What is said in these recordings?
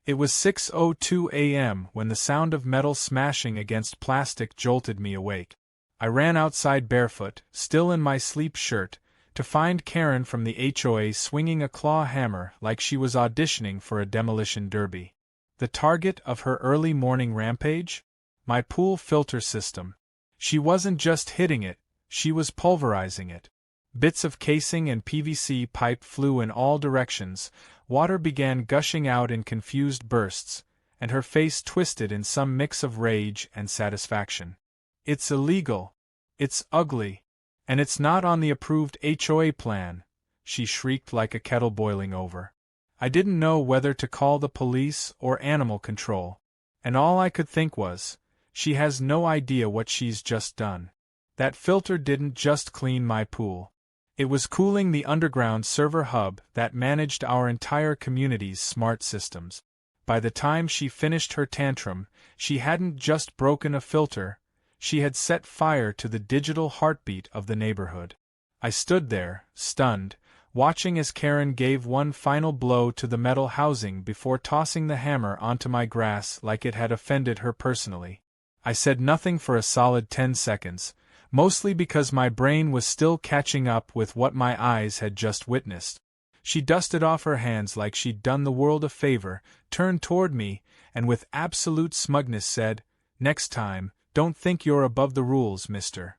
It was 6:02 a.m. when the sound of metal smashing against plastic jolted me awake. I ran outside barefoot, still in my sleep shirt, to find Karen from the HOA swinging a claw hammer like she was auditioning for a demolition derby. The target of her early morning rampage? My pool filter system. She wasn't just hitting it, she was pulverizing it. Bits of casing and PVC pipe flew in all directions, water began gushing out in confused bursts, and her face twisted in some mix of rage and satisfaction. "It's illegal. It's ugly. And it's not on the approved HOA plan," she shrieked like a kettle boiling over. I didn't know whether to call the police or animal control, and all I could think was, she has no idea what she's just done. That filter didn't just clean my pool. It was cooling the underground server hub that managed our entire community's smart systems. By the time she finished her tantrum, she hadn't just broken a filter, she had set fire to the digital heartbeat of the neighborhood. I stood there, stunned, watching as Karen gave one final blow to the metal housing before tossing the hammer onto my grass like it had offended her personally. I said nothing for a solid 10 seconds, mostly because my brain was still catching up with what my eyes had just witnessed. She dusted off her hands like she'd done the world a favor, turned toward me, and with absolute smugness said, "Next time, don't think you're above the rules, mister."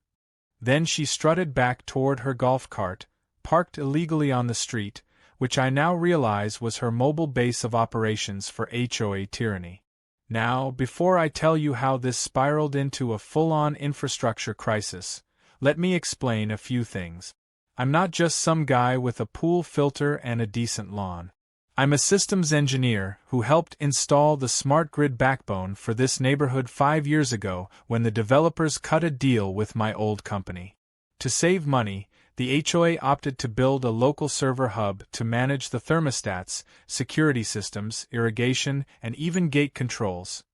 Then she strutted back toward her golf cart, parked illegally on the street, which I now realize was her mobile base of operations for HOA tyranny. Now, before I tell you how this spiraled into a full-on infrastructure crisis, let me explain a few things. I'm not just some guy with a pool filter and a decent lawn. I'm a systems engineer who helped install the smart grid backbone for this neighborhood 5 years ago when the developers cut a deal with my old company. To save money, the HOA opted to build a local server hub to manage the thermostats, security systems, irrigation, and even gate controls.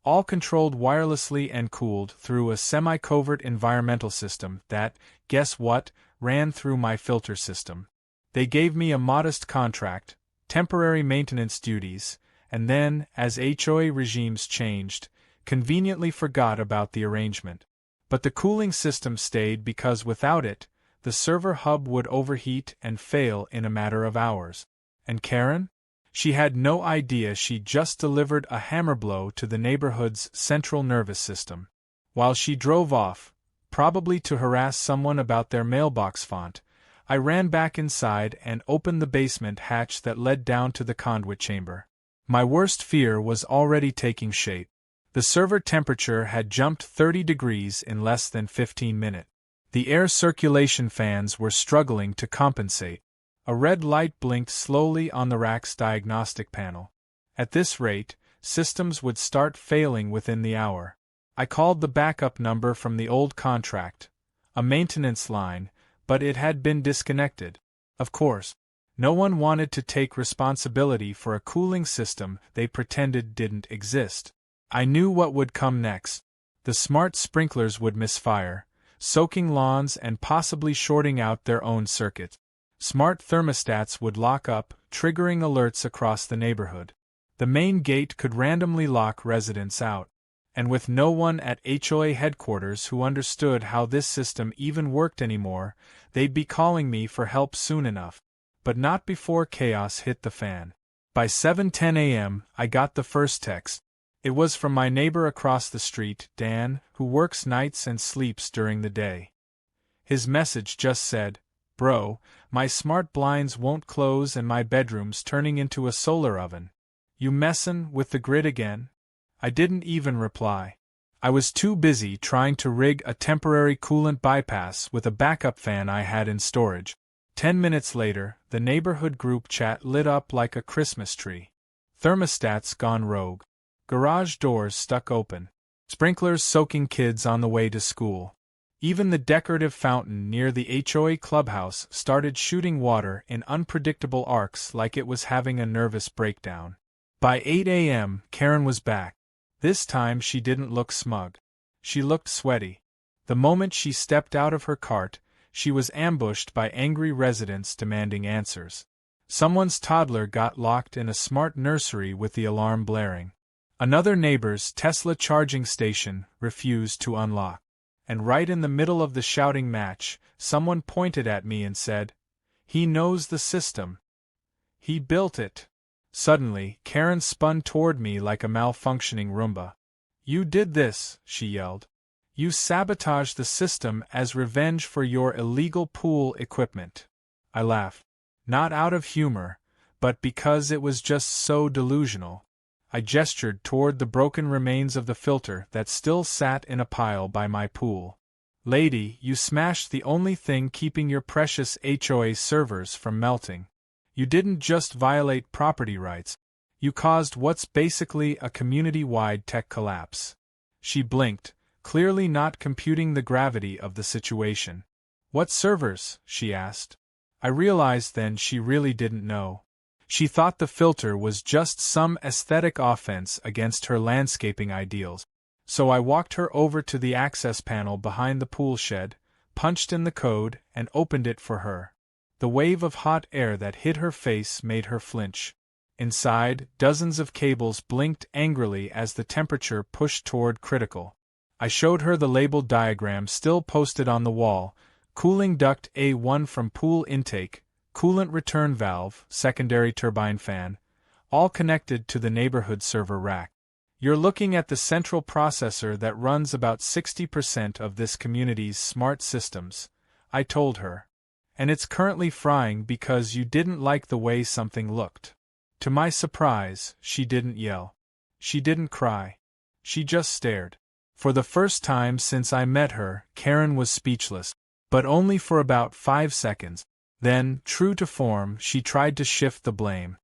All controlled wirelessly and cooled through a semi-covert environmental system that, guess what, ran through my filter system. They gave me a modest contract, temporary maintenance duties, and then, as HOA regimes changed, conveniently forgot about the arrangement. But the cooling system stayed because without it, the server hub would overheat and fail in a matter of hours. And Karen? She had no idea she'd just delivered a hammer blow to the neighborhood's central nervous system. While she drove off, probably to harass someone about their mailbox font, I ran back inside and opened the basement hatch that led down to the conduit chamber. My worst fear was already taking shape. The server temperature had jumped 30 degrees in less than 15 minutes. The air circulation fans were struggling to compensate. A red light blinked slowly on the rack's diagnostic panel. At this rate, systems would start failing within the hour. I called the backup number from the old contract, a maintenance line, but it had been disconnected. Of course, no one wanted to take responsibility for a cooling system they pretended didn't exist. I knew what would come next. The smart sprinklers would misfire, soaking lawns and possibly shorting out their own circuit. Smart thermostats would lock up, triggering alerts across the neighborhood. The main gate could randomly lock residents out. And with no one at HOA headquarters who understood how this system even worked anymore, they'd be calling me for help soon enough. But not before chaos hit the fan. By 7:10 a.m., I got the first text. It was from my neighbor across the street, Dan, who works nights and sleeps during the day. His message just said, "Bro, my smart blinds won't close and my bedroom's turning into a solar oven. You messin' with the grid again?" I didn't even reply. I was too busy trying to rig a temporary coolant bypass with a backup fan I had in storage. 10 minutes later, the neighborhood group chat lit up like a Christmas tree. Thermostats gone rogue. Garage doors stuck open. Sprinklers soaking kids on the way to school. Even the decorative fountain near the HOA clubhouse started shooting water in unpredictable arcs like it was having a nervous breakdown. By 8 a.m., Karen was back. This time she didn't look smug. She looked sweaty. The moment she stepped out of her cart, she was ambushed by angry residents demanding answers. Someone's toddler got locked in a smart nursery with the alarm blaring. Another neighbor's Tesla charging station refused to unlock. And right in the middle of the shouting match, someone pointed at me and said, "He knows the system. He built it." Suddenly, Karen spun toward me like a malfunctioning Roomba. "You did this," she yelled. "You sabotaged the system as revenge for your illegal pool equipment." I laughed. Not out of humor, but because it was just so delusional. I gestured toward the broken remains of the filter that still sat in a pile by my pool. "Lady, you smashed the only thing keeping your precious HOA servers from melting. You didn't just violate property rights, you caused what's basically a community-wide tech collapse." She blinked, clearly not computing the gravity of the situation. "What servers?" she asked. I realized then she really didn't know. She thought the filter was just some aesthetic offense against her landscaping ideals. So I walked her over to the access panel behind the pool shed, punched in the code, and opened it for her. The wave of hot air that hit her face made her flinch. Inside, dozens of cables blinked angrily as the temperature pushed toward critical. I showed her the labeled diagram still posted on the wall: cooling duct A1 from pool intake, coolant return valve, secondary turbine fan, all connected to the neighborhood server rack. "You're looking at the central processor that runs about 60% of this community's smart systems," I told her. "And it's currently frying because you didn't like the way something looked." To my surprise, she didn't yell. She didn't cry. She just stared. For the first time since I met her, Karen was speechless, but only for about 5 seconds. Then, true to form, she tried to shift the blame.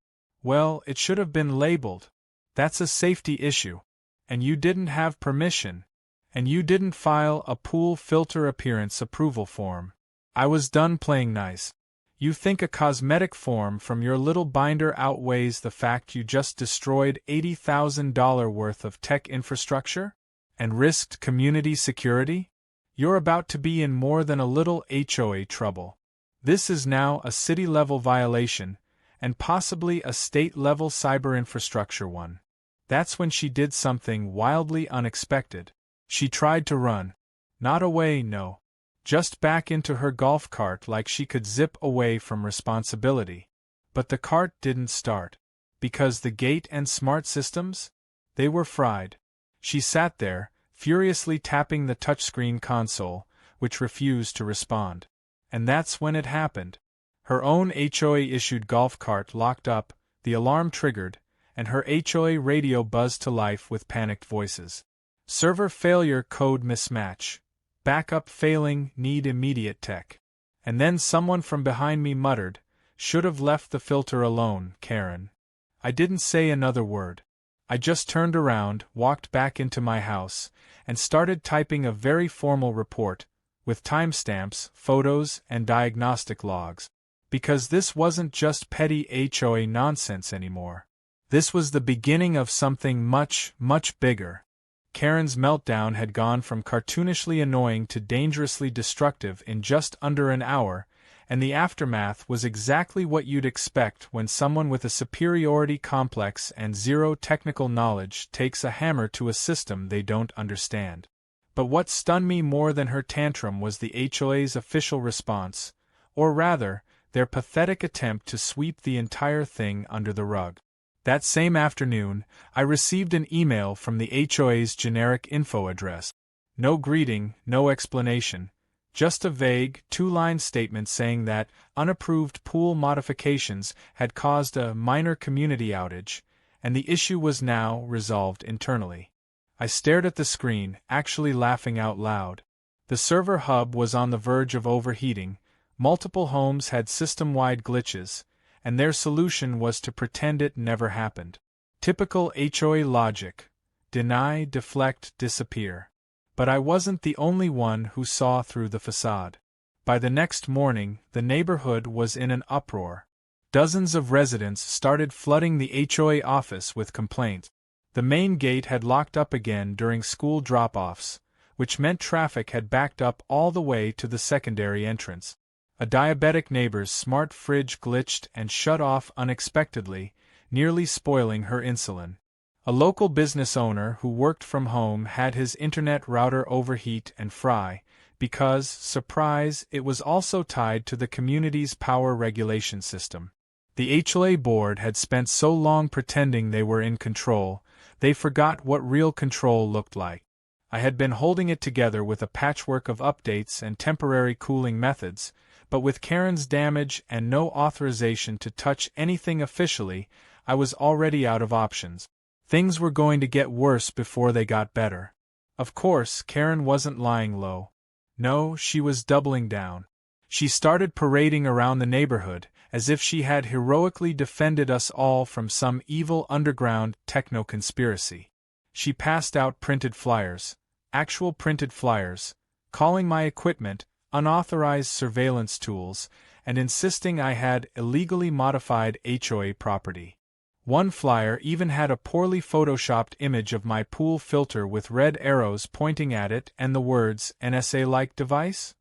"Well, it should have been labeled. That's a safety issue. And you didn't have permission. And you didn't file a pool filter appearance approval form." I was done playing nice. "You think a cosmetic form from your little binder outweighs the fact you just destroyed $80,000 worth of tech infrastructure? And risked community security? You're about to be in more than a little HOA trouble. This is now a city-level violation, and possibly a state-level cyber infrastructure one." That's when she did something wildly unexpected. She tried to run. Not away, no. Just back into her golf cart like she could zip away from responsibility. But the cart didn't start. Because the gate and smart systems? They were fried. She sat there, furiously tapping the touchscreen console, which refused to respond. And that's when it happened. Her own HOA-issued golf cart locked up, the alarm triggered, and her HOA radio buzzed to life with panicked voices. "Server failure, code mismatch. Backup failing, need immediate tech." And then someone from behind me muttered, "Should have left the filter alone, Karen." I didn't say another word. I just turned around, walked back into my house, and started typing a very formal report, with timestamps, photos, and diagnostic logs. Because this wasn't just petty HOA nonsense anymore. This was the beginning of something much, much bigger. Karen's meltdown had gone from cartoonishly annoying to dangerously destructive in just under an hour, and the aftermath was exactly what you'd expect when someone with a superiority complex and zero technical knowledge takes a hammer to a system they don't understand. But what stunned me more than her tantrum was the HOA's official response, or rather, their pathetic attempt to sweep the entire thing under the rug. That same afternoon, I received an email from the HOA's generic info address. No greeting, no explanation, just a vague, 2-line statement saying that unapproved pool modifications had caused a minor community outage, and the issue was now resolved internally. I stared at the screen, actually laughing out loud. The server hub was on the verge of overheating, multiple homes had system-wide glitches, and their solution was to pretend it never happened. Typical HOA logic: deny, deflect, disappear. But I wasn't the only one who saw through the facade. By the next morning, the neighborhood was in an uproar. Dozens of residents started flooding the HOA office with complaints. The main gate had locked up again during school drop-offs, which meant traffic had backed up all the way to the secondary entrance. A diabetic neighbor's smart fridge glitched and shut off unexpectedly, nearly spoiling her insulin. A local business owner who worked from home had his internet router overheat and fry, because, surprise, it was also tied to the community's power regulation system. The HOA board had spent so long pretending they were in control, they forgot what real control looked like. I had been holding it together with a patchwork of updates and temporary cooling methods, but with Karen's damage and no authorization to touch anything officially, I was already out of options. Things were going to get worse before they got better. Of course, Karen wasn't lying low. No, she was doubling down. She started parading around the neighborhood, as if she had heroically defended us all from some evil underground techno-conspiracy. She passed out printed flyers, actual printed flyers, calling my equipment unauthorized surveillance tools, and insisting I had illegally modified HOA property. One flyer even had a poorly photoshopped image of my pool filter with red arrows pointing at it and the words NSA-like device?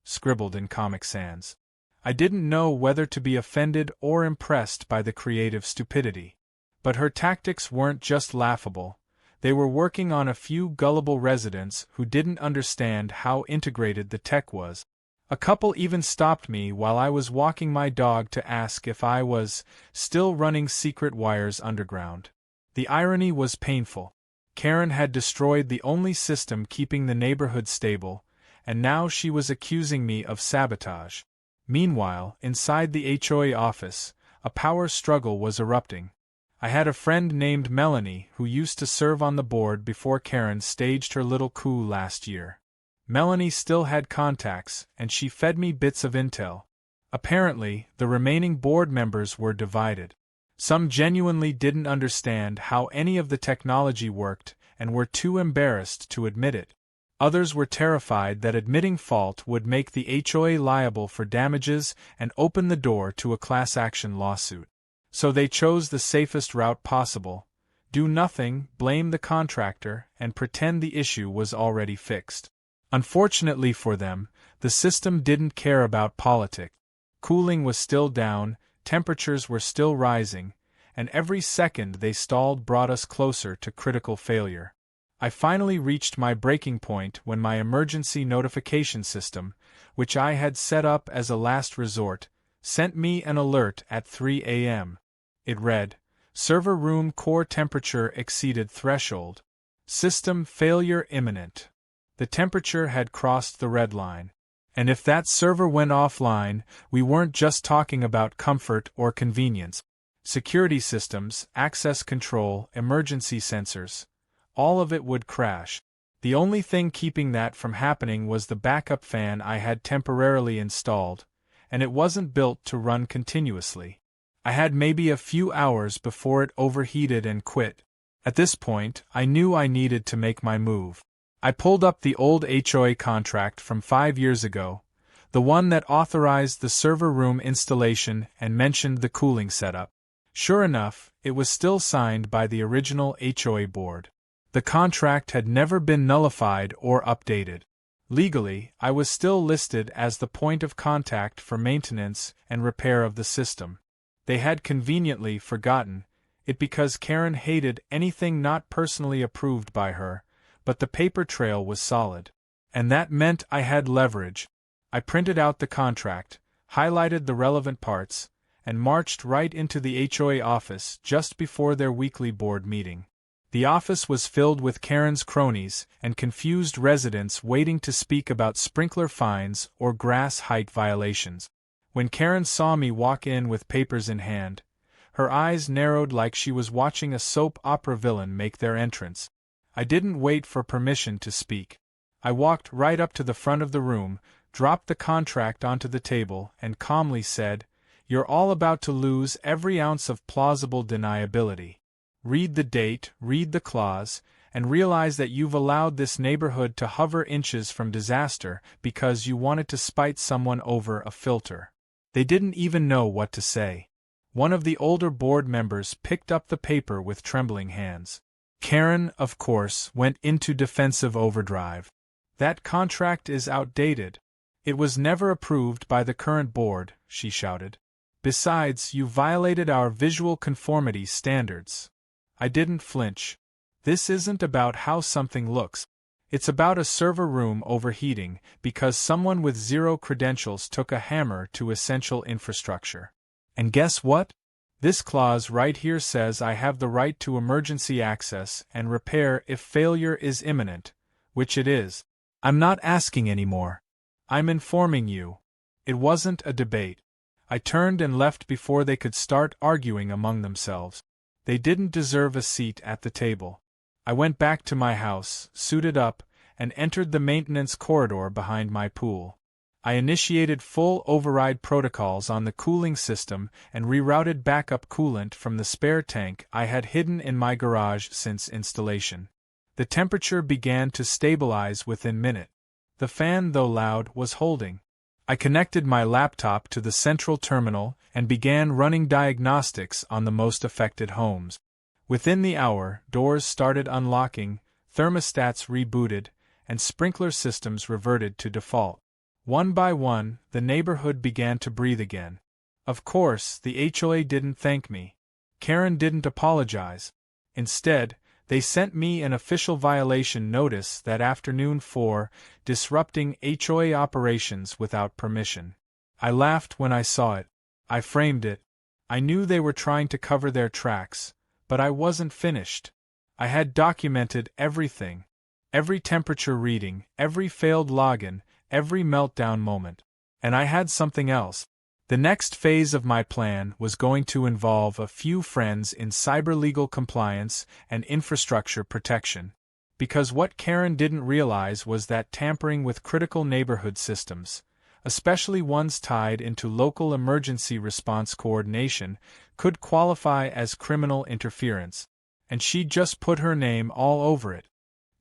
Scribbled in Comic Sans. I didn't know whether to be offended or impressed by the creative stupidity. But her tactics weren't just laughable. They were working on a few gullible residents who didn't understand how integrated the tech was. A couple even stopped me while I was walking my dog to ask if I was still running secret wires underground. The irony was painful. Karen had destroyed the only system keeping the neighborhood stable, and now she was accusing me of sabotage. Meanwhile, inside the HOA office, a power struggle was erupting. I had a friend named Melanie who used to serve on the board before Karen staged her little coup last year. Melanie still had contacts, and she fed me bits of intel. Apparently, the remaining board members were divided. Some genuinely didn't understand how any of the technology worked and were too embarrassed to admit it. Others were terrified that admitting fault would make the HOA liable for damages and open the door to a class action lawsuit. So they chose the safest route possible: do nothing, blame the contractor, and pretend the issue was already fixed. Unfortunately for them, the system didn't care about politics. Cooling was still down, temperatures were still rising, and every second they stalled brought us closer to critical failure. I finally reached my breaking point when my emergency notification system, which I had set up as a last resort, sent me an alert at 3 a.m. It read, "Server room core temperature exceeded threshold. System failure imminent." The temperature had crossed the red line. And if that server went offline, we weren't just talking about comfort or convenience. Security systems, access control, emergency sensors, all of it would crash. The only thing keeping that from happening was the backup fan I had temporarily installed, and it wasn't built to run continuously. I had maybe a few hours before it overheated and quit. At this point, I knew I needed to make my move. I pulled up the old HOA contract from 5 years ago, the one that authorized the server room installation and mentioned the cooling setup. Sure enough, it was still signed by the original HOA board. The contract had never been nullified or updated. Legally, I was still listed as the point of contact for maintenance and repair of the system. They had conveniently forgotten it because Karen hated anything not personally approved by her, but the paper trail was solid. And that meant I had leverage. I printed out the contract, highlighted the relevant parts, and marched right into the HOA office just before their weekly board meeting. The office was filled with Karen's cronies and confused residents waiting to speak about sprinkler fines or grass height violations. When Karen saw me walk in with papers in hand, her eyes narrowed like she was watching a soap opera villain make their entrance. I didn't wait for permission to speak. I walked right up to the front of the room, dropped the contract onto the table, and calmly said, "You're all about to lose every ounce of plausible deniability. Read the date, read the clause, and realize that you've allowed this neighborhood to hover inches from disaster because you wanted to spite someone over a filter." They didn't even know what to say. One of the older board members picked up the paper with trembling hands. Karen, of course, went into defensive overdrive. "That contract is outdated. "It was never approved by the current board," she shouted. "Besides, you violated our visual conformity standards." I didn't flinch. This isn't about how something looks. It's about a server room overheating because someone with zero credentials took a hammer to essential infrastructure. And guess what? This clause right here says I have the right to emergency access and repair if failure is imminent, which it is. I'm not asking anymore. I'm informing you. It wasn't a debate. I turned and left before they could start arguing among themselves. They didn't deserve a seat at the table. I went back to my house, suited up, and entered the maintenance corridor behind my pool. I initiated full override protocols on the cooling system and rerouted backup coolant from the spare tank I had hidden in my garage since installation. The temperature began to stabilize within minutes. The fan, though loud, was holding. I connected my laptop to the central terminal and began running diagnostics on the most affected homes. Within the hour, doors started unlocking, thermostats rebooted, and sprinkler systems reverted to default. One by one, the neighborhood began to breathe again. Of course, the HOA didn't thank me. Karen didn't apologize. Instead, they sent me an official violation notice that afternoon for disrupting HOA operations without permission. I laughed when I saw it. I framed it. I knew they were trying to cover their tracks, but I wasn't finished. I had documented everything. Every temperature reading, every failed login, every meltdown moment. And I had something else. The next phase of my plan was going to involve a few friends in cyber legal compliance and infrastructure protection. Because what Karen didn't realize was that tampering with critical neighborhood systems, especially ones tied into local emergency response coordination, could qualify as criminal interference. And she'd just put her name all over it.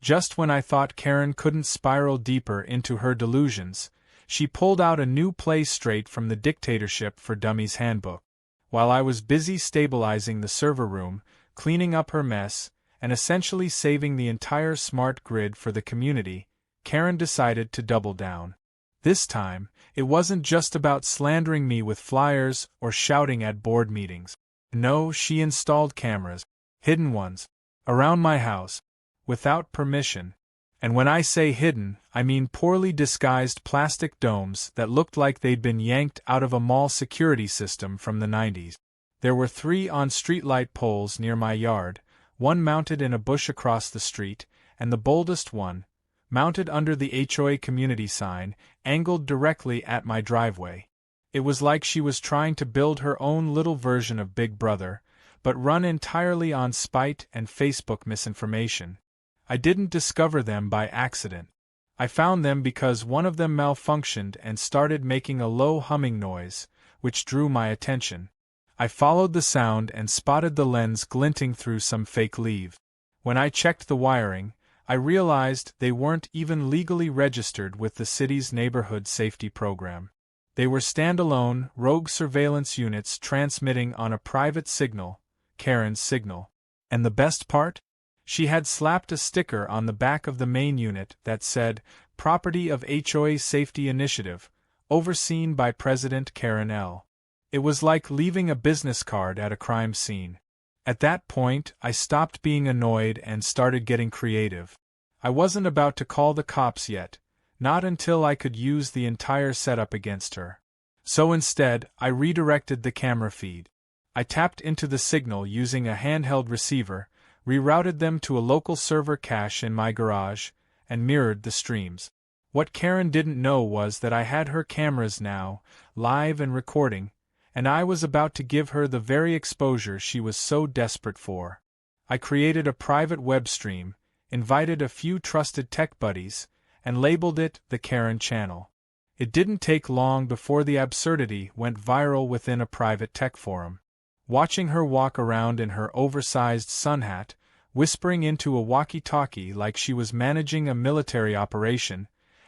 Just when I thought Karen couldn't spiral deeper into her delusions, she pulled out a new play straight from the Dictatorship for Dummies handbook. While I was busy stabilizing the server room, cleaning up her mess, and essentially saving the entire smart grid for the community, Karen decided to double down. This time, it wasn't just about slandering me with flyers or shouting at board meetings. No, she installed cameras, hidden ones, around my house, without permission. And when I say hidden, I mean poorly disguised plastic domes that looked like they'd been yanked out of a mall security system from the 90s. There were 3 on streetlight poles near my yard, one mounted in a bush across the street, and the boldest one, mounted under the HOA community sign, angled directly at my driveway. It was like she was trying to build her own little version of Big Brother, but run entirely on spite and Facebook misinformation. I didn't discover them by accident. I found them because one of them malfunctioned and started making a low humming noise, which drew my attention. I followed the sound and spotted the lens glinting through some fake leaves. When I checked the wiring, I realized they weren't even legally registered with the city's neighborhood safety program. They were standalone, rogue surveillance units transmitting on a private signal, Karen's signal. And the best part? She had slapped a sticker on the back of the main unit that said, "Property of HOA Safety Initiative, overseen by President Karen L." It was like leaving a business card at a crime scene. At that point, I stopped being annoyed and started getting creative. I wasn't about to call the cops yet, not until I could use the entire setup against her. So instead, I redirected the camera feed. I tapped into the signal using a handheld receiver, rerouted them to a local server cache in my garage, and mirrored the streams. What Karen didn't know was that I had her cameras now, live and recording, and I was about to give her the very exposure she was so desperate for. I created a private web stream, invited a few trusted tech buddies, and labeled it the Karen Channel. It didn't take long before the absurdity went viral within a private tech forum. Watching her walk around in her oversized sun hat, whispering into a walkie-talkie like she was managing a military operation,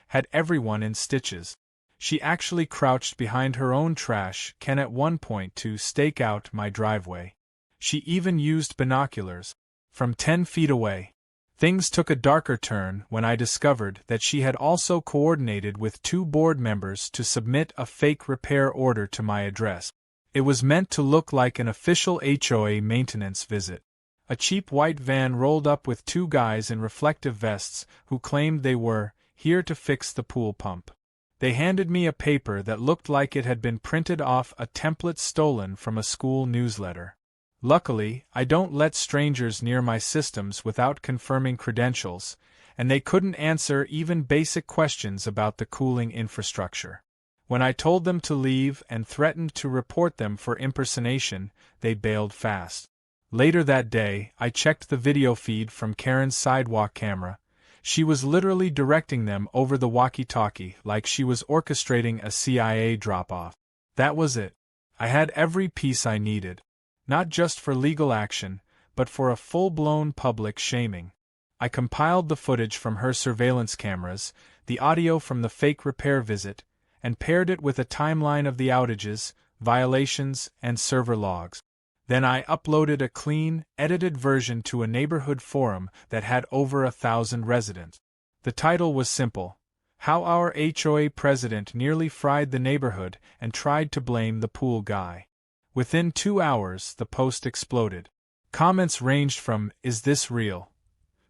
had everyone in stitches. She actually crouched behind her own trash can at one point to stake out my driveway. She even used binoculars. From 10 feet away. Things took a darker turn when I discovered that she had also coordinated with 2 board members to submit a fake repair order to my address. It was meant to look like an official HOA maintenance visit. A cheap white van rolled up with 2 guys in reflective vests who claimed they were here to fix the pool pump. They handed me a paper that looked like it had been printed off a template stolen from a school newsletter. Luckily, I don't let strangers near my systems without confirming credentials, and they couldn't answer even basic questions about the cooling infrastructure. When I told them to leave and threatened to report them for impersonation, they bailed fast. Later that day, I checked the video feed from Karen's sidewalk camera. She was literally directing them over the walkie-talkie like she was orchestrating a CIA drop-off. That was it. I had every piece I needed. Not just for legal action, but for a full-blown public shaming. I compiled the footage from her surveillance cameras, the audio from the fake repair visit, and paired it with a timeline of the outages, violations, and server logs. Then I uploaded a clean, edited version to a neighborhood forum that had over 1,000 residents. The title was simple: How Our HOA President Nearly Fried the Neighborhood and Tried to Blame the Pool Guy. Within 2 hours, the post exploded. Comments ranged from, "Is this real?"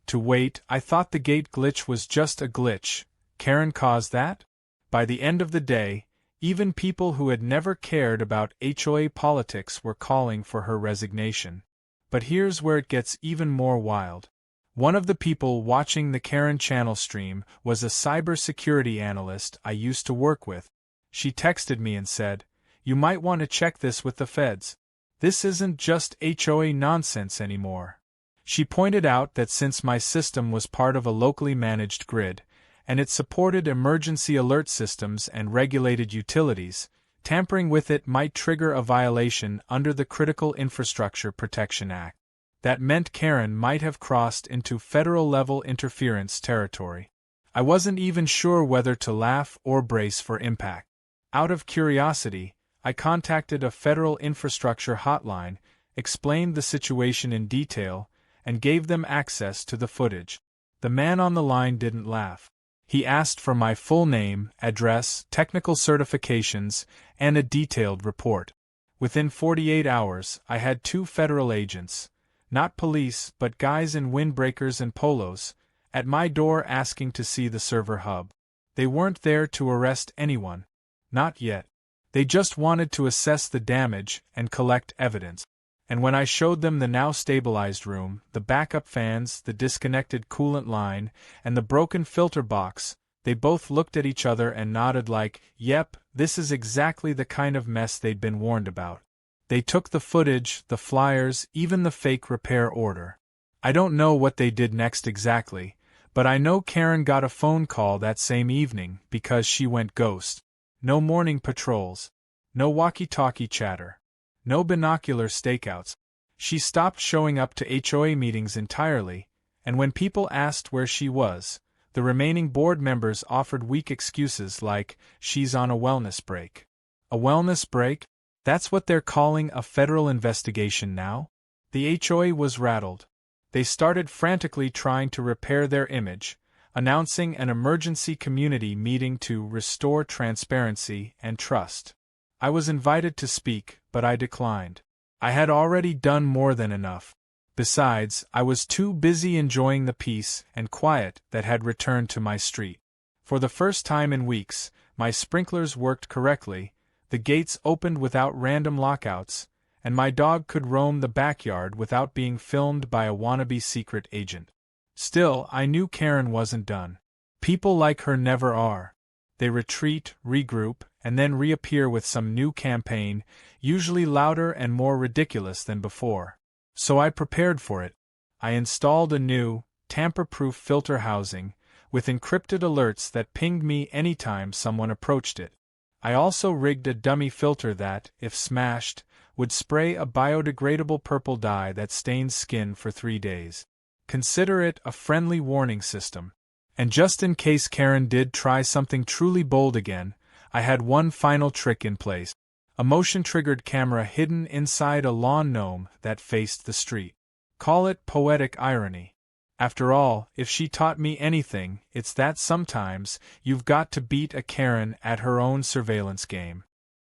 to "Wait, I thought the gate glitch was just a glitch. Karen caused that?" By the end of the day, even people who had never cared about HOA politics were calling for her resignation. But here's where it gets even more wild. One of the people watching the Karen channel stream was a cybersecurity analyst I used to work with. She texted me and said, "You might want to check this with the feds. This isn't just HOA nonsense anymore." She pointed out that since my system was part of a locally managed grid, and it supported emergency alert systems and regulated utilities, tampering with it might trigger a violation under the Critical Infrastructure Protection Act. That meant Karen might have crossed into federal-level interference territory. I wasn't even sure whether to laugh or brace for impact. Out of curiosity, I contacted a federal infrastructure hotline, explained the situation in detail, and gave them access to the footage. The man on the line didn't laugh. He asked for my full name, address, technical certifications, and a detailed report. Within 48 hours, I had 2 federal agents, not police but guys in windbreakers and polos, at my door asking to see the server hub. They weren't there to arrest anyone. Not yet. They just wanted to assess the damage and collect evidence. And when I showed them the now stabilized room, the backup fans, the disconnected coolant line, and the broken filter box, they both looked at each other and nodded like, "Yep, this is exactly the kind of mess they'd been warned about." They took the footage, the flyers, even the fake repair order. I don't know what they did next exactly, but I know Karen got a phone call that same evening because she went ghost. No morning patrols. No walkie-talkie chatter. No binocular stakeouts. She stopped showing up to HOA meetings entirely, and when people asked where she was, the remaining board members offered weak excuses like, "She's on a wellness break." A wellness break? That's what they're calling a federal investigation now? The HOA was rattled. They started frantically trying to repair their image, announcing an emergency community meeting to restore transparency and trust. I was invited to speak, but I declined. I had already done more than enough. Besides, I was too busy enjoying the peace and quiet that had returned to my street. For the first time in weeks, my sprinklers worked correctly, the gates opened without random lockouts, and my dog could roam the backyard without being filmed by a wannabe secret agent. Still, I knew Karen wasn't done. People like her never are. They retreat, regroup, and then reappear with some new campaign, usually louder and more ridiculous than before. So I prepared for it. I installed a new, tamper-proof filter housing, with encrypted alerts that pinged me anytime someone approached it. I also rigged a dummy filter that, if smashed, would spray a biodegradable purple dye that stains skin for 3 days. Consider it a friendly warning system. And just in case Karen did try something truly bold again, I had one final trick in place. A motion-triggered camera hidden inside a lawn gnome that faced the street. Call it poetic irony. After all, if she taught me anything, it's that sometimes you've got to beat a Karen at her own surveillance game.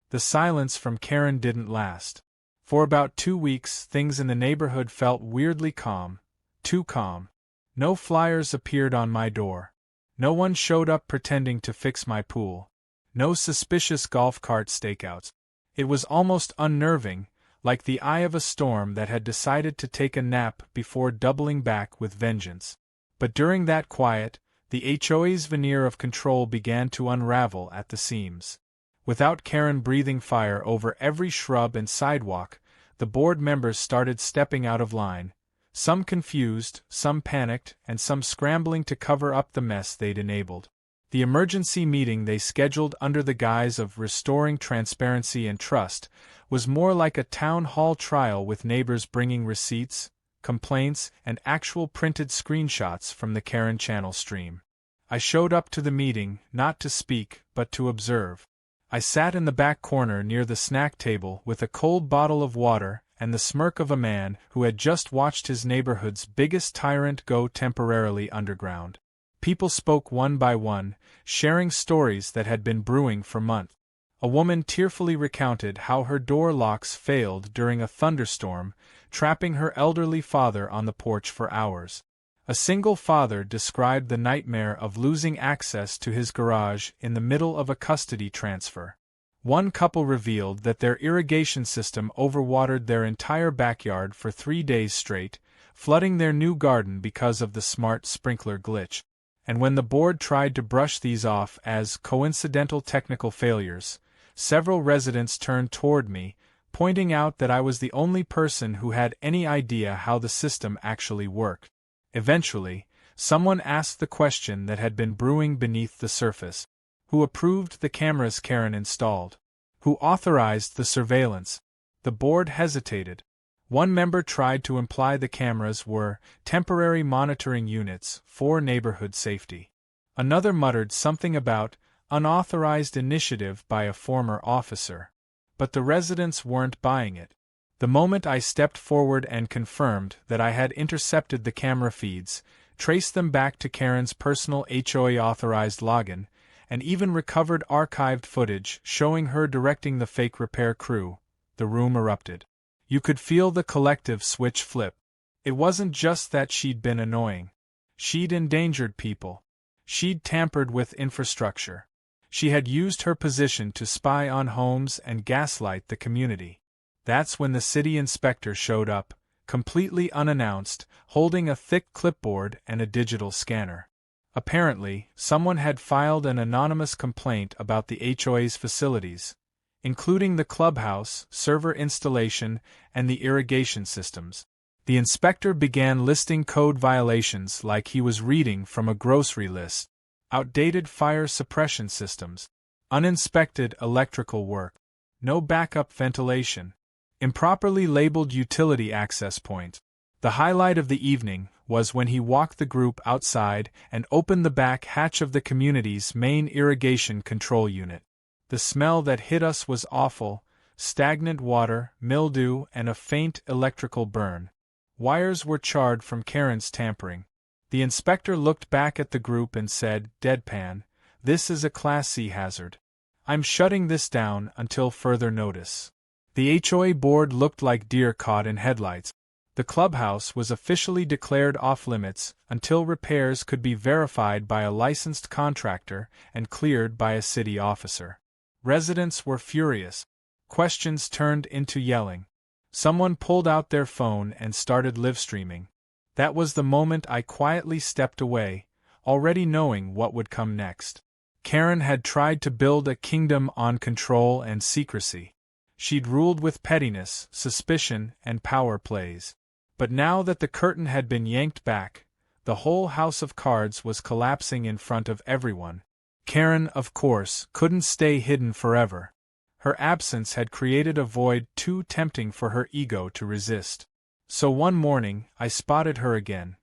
The silence from Karen didn't last. For about 2 weeks, things in the neighborhood felt weirdly calm. Too calm. No flyers appeared on my door. No one showed up pretending to fix my pool. No suspicious golf cart stakeouts. It was almost unnerving, like the eye of a storm that had decided to take a nap before doubling back with vengeance. But during that quiet, the HOA's veneer of control began to unravel at the seams. Without Karen breathing fire over every shrub and sidewalk, the board members started stepping out of line, some confused, some panicked, and some scrambling to cover up the mess they'd enabled. The emergency meeting they scheduled under the guise of restoring transparency and trust was more like a town hall trial, with neighbors bringing receipts, complaints, and actual printed screenshots from the Karen channel stream. I showed up to the meeting, not to speak, but to observe. I sat in the back corner near the snack table with a cold bottle of water and the smirk of a man who had just watched his neighborhood's biggest tyrant go temporarily underground. People spoke one by one, sharing stories that had been brewing for months. A woman tearfully recounted how her door locks failed during a thunderstorm, trapping her elderly father on the porch for hours. A single father described the nightmare of losing access to his garage in the middle of a custody transfer. One couple revealed that their irrigation system overwatered their entire backyard for 3 days straight, flooding their new garden because of the smart sprinkler glitch. And when the board tried to brush these off as coincidental technical failures, several residents turned toward me, pointing out that I was the only person who had any idea how the system actually worked. Eventually, someone asked the question that had been brewing beneath the surface. Who approved the cameras Karen installed? Who authorized the surveillance? The board hesitated. One member tried to imply the cameras were temporary monitoring units for neighborhood safety. Another muttered something about unauthorized initiative by a former officer. But the residents weren't buying it. The moment I stepped forward and confirmed that I had intercepted the camera feeds, traced them back to Karen's personal HOA-authorized login, and even recovered archived footage showing her directing the fake repair crew, the room erupted. You could feel the collective switch flip. It wasn't just that she'd been annoying. She'd endangered people. She'd tampered with infrastructure. She had used her position to spy on homes and gaslight the community. That's when the city inspector showed up, completely unannounced, holding a thick clipboard and a digital scanner. Apparently, someone had filed an anonymous complaint about the HOA's facilities, including the clubhouse, server installation, and the irrigation systems. The inspector began listing code violations like he was reading from a grocery list. Outdated fire suppression systems, uninspected electrical work, no backup ventilation, improperly labeled utility access points. The highlight of the evening was when he walked the group outside and opened the back hatch of the community's main irrigation control unit. The smell that hit us was awful: stagnant water, mildew, and a faint electrical burn. Wires were charred from Karen's tampering. The inspector looked back at the group and said, deadpan, "This is a Class C hazard. I'm shutting this down until further notice." The HOA board looked like deer caught in headlights. The clubhouse was officially declared off-limits until repairs could be verified by a licensed contractor and cleared by a city officer. Residents were furious. Questions turned into yelling. Someone pulled out their phone and started live-streaming. That was the moment I quietly stepped away, already knowing what would come next. Karen had tried to build a kingdom on control and secrecy. She'd ruled with pettiness, suspicion, and power plays. But now that the curtain had been yanked back, the whole house of cards was collapsing in front of everyone. Karen, of course, couldn't stay hidden forever. Her absence had created a void too tempting for her ego to resist. So one morning, I spotted her again.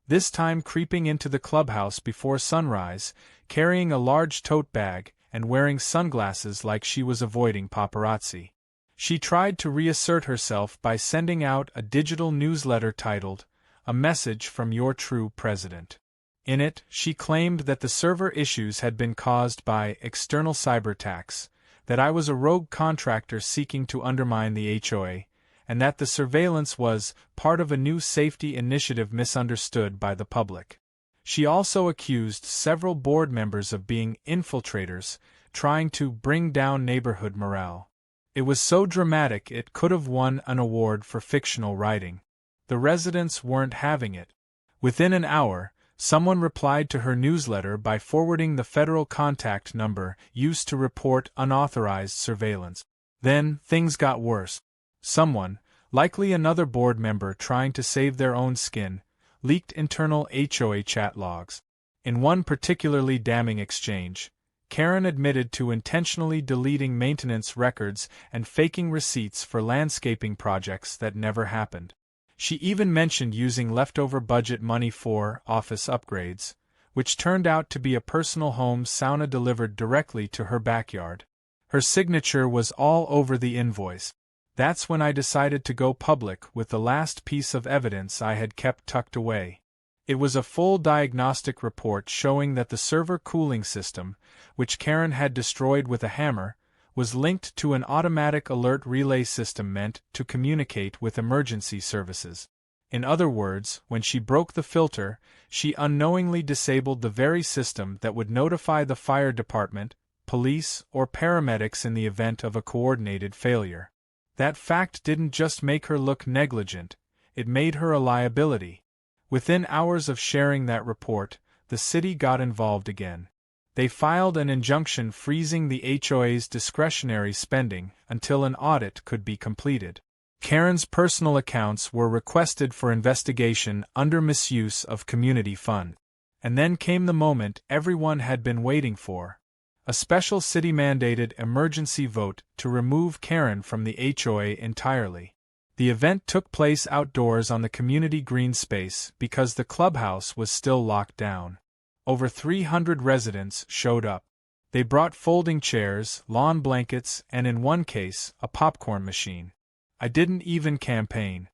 This time creeping into the clubhouse before sunrise, carrying a large tote bag and wearing sunglasses like she was avoiding paparazzi. She tried to reassert herself by sending out a digital newsletter titled, a message from your true president. In it, she claimed that the server issues had been caused by external cyberattacks, that I was a rogue contractor seeking to undermine the HOA, and that the surveillance was part of a new safety initiative misunderstood by the public. She also accused several board members of being infiltrators, trying to bring down neighborhood morale. It was so dramatic it could have won an award for fictional writing. The residents weren't having it. Within an hour, someone replied to her newsletter by forwarding the federal contact number used to report unauthorized surveillance. Then, things got worse. Someone, likely another board member trying to save their own skin, leaked internal HOA chat logs. In one particularly damning exchange, Karen admitted to intentionally deleting maintenance records and faking receipts for landscaping projects that never happened. She even mentioned using leftover budget money for office upgrades, which turned out to be a personal home sauna delivered directly to her backyard. Her signature was all over the invoice. That's when I decided to go public with the last piece of evidence I had kept tucked away. It was a full diagnostic report showing that the server cooling system, which Karen had destroyed with a hammer, was linked to an automatic alert relay system meant to communicate with emergency services. In other words, when she broke the filter, she unknowingly disabled the very system that would notify the fire department, police, or paramedics in the event of a coordinated failure. That fact didn't just make her look negligent, it made her a liability. Within hours of sharing that report, the city got involved again. They filed an injunction freezing the HOA's discretionary spending until an audit could be completed. Karen's personal accounts were requested for investigation under misuse of community fund. And then came the moment everyone had been waiting for. A special city-mandated emergency vote to remove Karen from the HOA entirely. The event took place outdoors on the community green space because the clubhouse was still locked down. Over 300 residents showed up. They brought folding chairs, lawn blankets, and in one case, a popcorn machine. I didn't even campaign.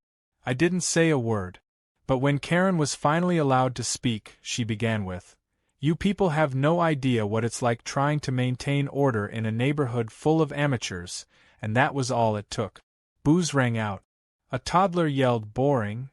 I didn't say a word. But when Karen was finally allowed to speak, she began with, "You people have no idea what it's like trying to maintain order in a neighborhood full of amateurs," and that was all it took. Boos rang out. A toddler yelled boring.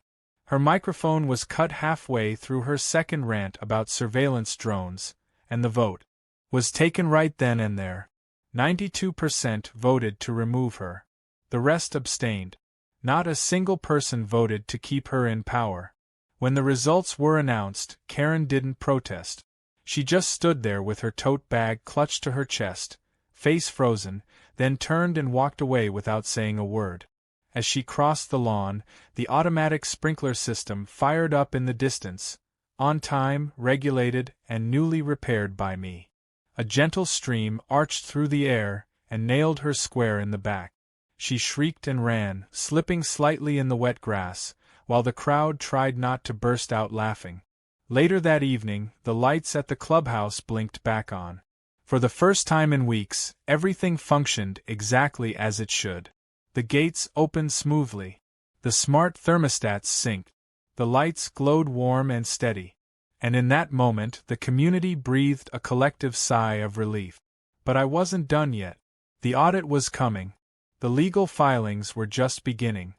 Her microphone was cut halfway through her second rant about surveillance drones, and the vote was taken right then and there. 92% voted to remove her. The rest abstained. Not a single person voted to keep her in power. When the results were announced, Karen didn't protest. She just stood there with her tote bag clutched to her chest, face frozen, then turned and walked away without saying a word. As she crossed the lawn, the automatic sprinkler system fired up in the distance, on time, regulated, and newly repaired by me. A gentle stream arched through the air and nailed her square in the back. She shrieked and ran, slipping slightly in the wet grass, while the crowd tried not to burst out laughing. Later that evening, the lights at the clubhouse blinked back on. For the first time in weeks, everything functioned exactly as it should. The gates opened smoothly. The smart thermostats synced. The lights glowed warm and steady. And in that moment, the community breathed a collective sigh of relief. But I wasn't done yet. The audit was coming. The legal filings were just beginning.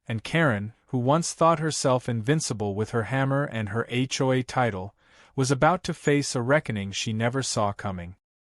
And Karen, who once thought herself invincible with her hammer and her HOA title, was about to face a reckoning she never saw coming.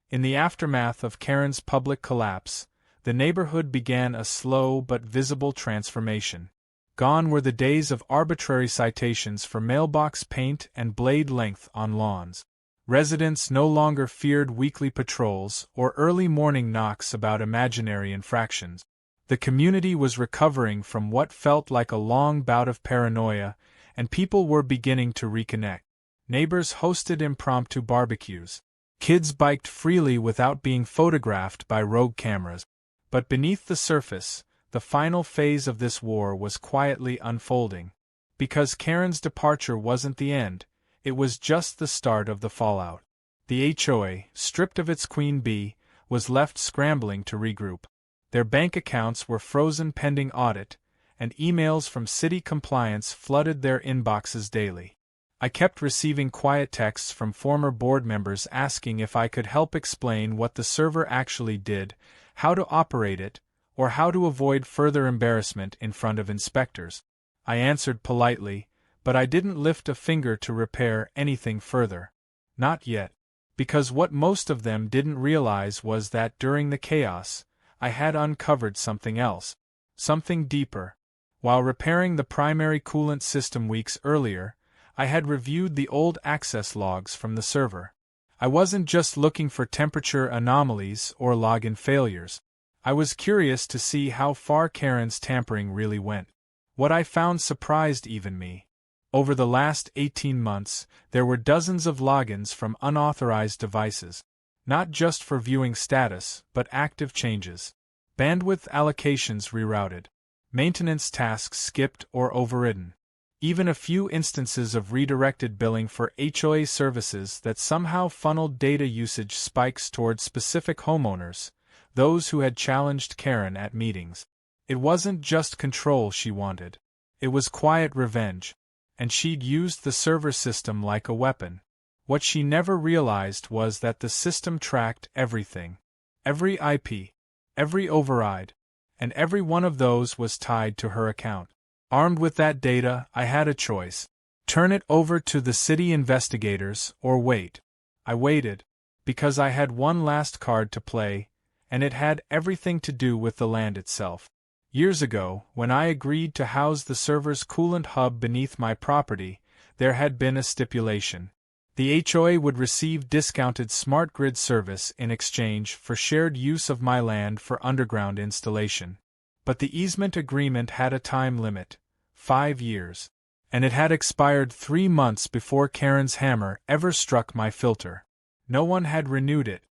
In the aftermath of Karen's public collapse, the neighborhood began a slow but visible transformation. Gone were the days of arbitrary citations for mailbox paint and blade length on lawns. Residents no longer feared weekly patrols or early morning knocks about imaginary infractions. The community was recovering from what felt like a long bout of paranoia, and people were beginning to reconnect. Neighbors hosted impromptu barbecues. Kids biked freely without being photographed by rogue cameras. But beneath the surface, the final phase of this war was quietly unfolding. Because Karen's departure wasn't the end, it was just the start of the fallout. The HOA, stripped of its queen bee, was left scrambling to regroup. Their bank accounts were frozen pending audit, and emails from city compliance flooded their inboxes daily. I kept receiving quiet texts from former board members asking if I could help explain what the server actually did, how to operate it, or how to avoid further embarrassment in front of inspectors. I answered politely, but I didn't lift a finger to repair anything further. Not yet. Because what most of them didn't realize was that during the chaos, I had uncovered something else. Something deeper. While repairing the primary coolant system weeks earlier, I had reviewed the old access logs from the server. I wasn't just looking for temperature anomalies or login failures. I was curious to see how far Karen's tampering really went. What I found surprised even me. Over the last 18 months, there were dozens of logins from unauthorized devices. Not just for viewing status, but active changes. Bandwidth allocations rerouted. Maintenance tasks skipped or overridden. Even a few instances of redirected billing for HOA services that somehow funneled data usage spikes toward specific homeowners, those who had challenged Karen at meetings. It wasn't just control she wanted. It was quiet revenge. And she'd used the server system like a weapon. What she never realized was that the system tracked everything. Every IP, every override, and every one of those was tied to her account. Armed with that data, I had a choice. Turn it over to the city investigators, or wait. I waited, because I had one last card to play, and it had everything to do with the land itself. Years ago, when I agreed to house the server's coolant hub beneath my property, there had been a stipulation. The HOA would receive discounted smart grid service in exchange for shared use of my land for underground installation. But the easement agreement had a time limit, 5 years. And it had expired 3 months before Karen's hammer ever struck my filter. No one had renewed it.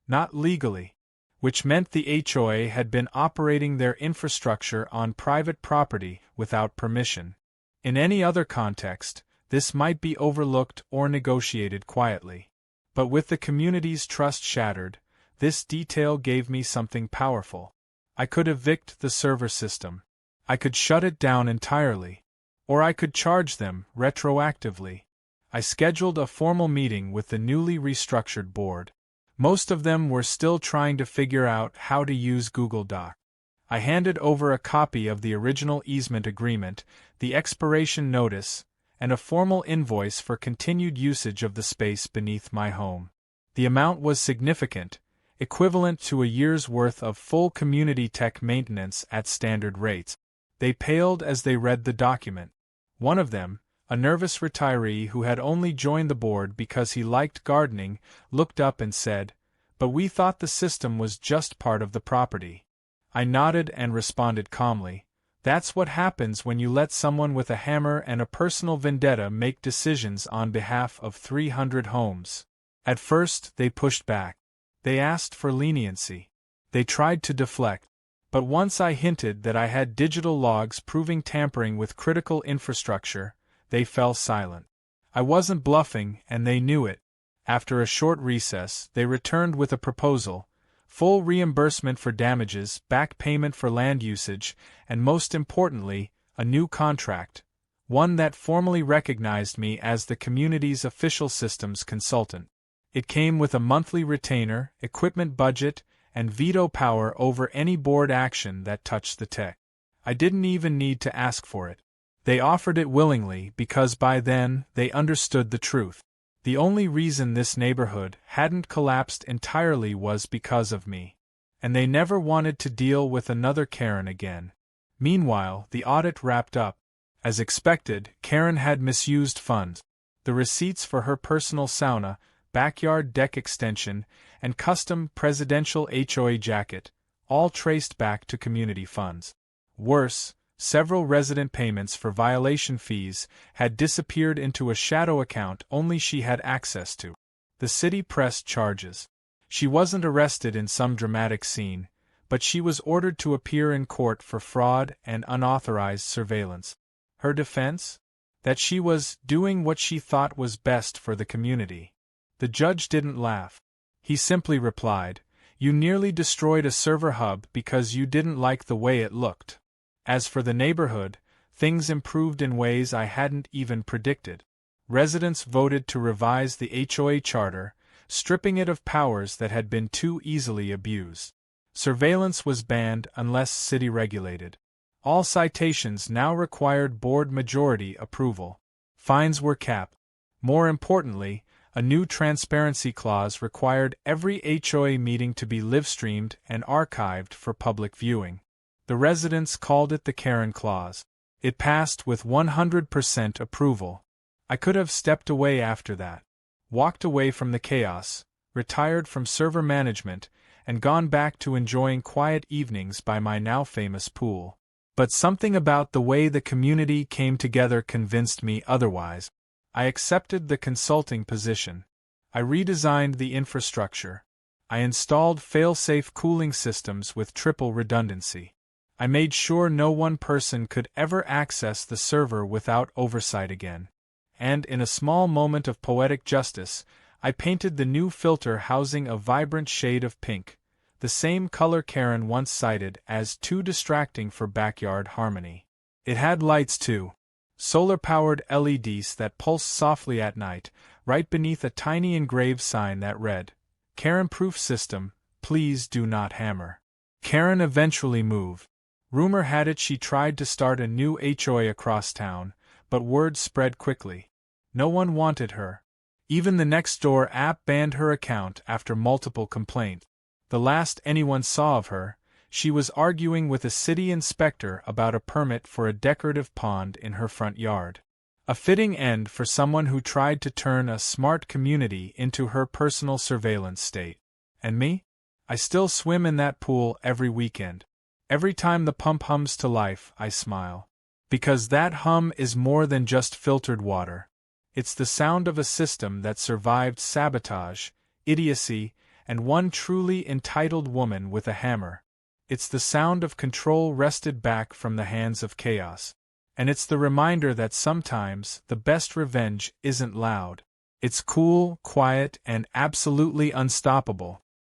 Not legally. Which meant the HOA had been operating their infrastructure on private property without permission. In any other context, this might be overlooked or negotiated quietly. But with the community's trust shattered, this detail gave me something powerful. I could evict the server system. I could shut it down entirely. Or I could charge them retroactively. I scheduled a formal meeting with the newly restructured board. Most of them were still trying to figure out how to use Google Doc. I handed over a copy of the original easement agreement, the expiration notice, and a formal invoice for continued usage of the space beneath my home. The amount was significant, equivalent to a year's worth of full community tech maintenance at standard rates. They paled as they read the document. One of them, a nervous retiree who had only joined the board because he liked gardening, looked up and said, "But we thought the system was just part of the property." I nodded and responded calmly, "That's what happens when you let someone with a hammer and a personal vendetta make decisions on behalf of 300 homes." At first, they pushed back. They asked for leniency. They tried to deflect. But once I hinted that I had digital logs proving tampering with critical infrastructure, they fell silent. I wasn't bluffing, and they knew it. After a short recess, they returned with a proposal: full reimbursement for damages, back payment for land usage, and most importantly, a new contract, one that formally recognized me as the community's official systems consultant. It came with a monthly retainer, equipment budget, and veto power over any board action that touched the tech. I didn't even need to ask for it. They offered it willingly because by then they understood the truth. The only reason this neighborhood hadn't collapsed entirely was because of me. And they never wanted to deal with another Karen again. Meanwhile, the audit wrapped up. As expected, Karen had misused funds. The receipts for her personal sauna, backyard deck extension, and custom presidential HOA jacket, all traced back to community funds. Worse, several resident payments for violation fees had disappeared into a shadow account only she had access to. The city pressed charges. She wasn't arrested in some dramatic scene, but she was ordered to appear in court for fraud and unauthorized surveillance. Her defense? That she was doing what she thought was best for the community. The judge didn't laugh. He simply replied, "You nearly destroyed a server hub because you didn't like the way it looked. As for the neighborhood, things improved in ways I hadn't even predicted. Residents voted to revise the HOA charter, stripping it of powers that had been too easily abused. Surveillance was banned unless city-regulated. All citations now required board majority approval. Fines were capped. More importantly, a new transparency clause required every HOA meeting to be live-streamed and archived for public viewing. The residents called it the Karen Clause. It passed with 100% approval. I could have stepped away after that, walked away from the chaos, retired from server management, and gone back to enjoying quiet evenings by my now famous pool. But something about the way the community came together convinced me otherwise. I accepted the consulting position. I redesigned the infrastructure. I installed fail-safe cooling systems with triple redundancy. I made sure no one person could ever access the server without oversight again. And in a small moment of poetic justice, I painted the new filter housing a vibrant shade of pink, the same color Karen once cited as too distracting for backyard harmony. It had lights too. Solar-powered LEDs that pulsed softly at night, right beneath a tiny engraved sign that read, "Karen-proof system, please do not hammer." Karen eventually moved. Rumor had it she tried to start a new HOA across town, but word spread quickly. No one wanted her. Even the Nextdoor app banned her account after multiple complaints. The last anyone saw of her, she was arguing with a city inspector about a permit for a decorative pond in her front yard. A fitting end for someone who tried to turn a smart community into her personal surveillance state. And me? I still swim in that pool every weekend. Every time the pump hums to life, I smile. Because that hum is more than just filtered water. It's the sound of a system that survived sabotage, idiocy, and one truly entitled woman with a hammer. It's the sound of control wrested back from the hands of chaos. And it's the reminder that sometimes the best revenge isn't loud. It's cool, quiet, and absolutely unstoppable.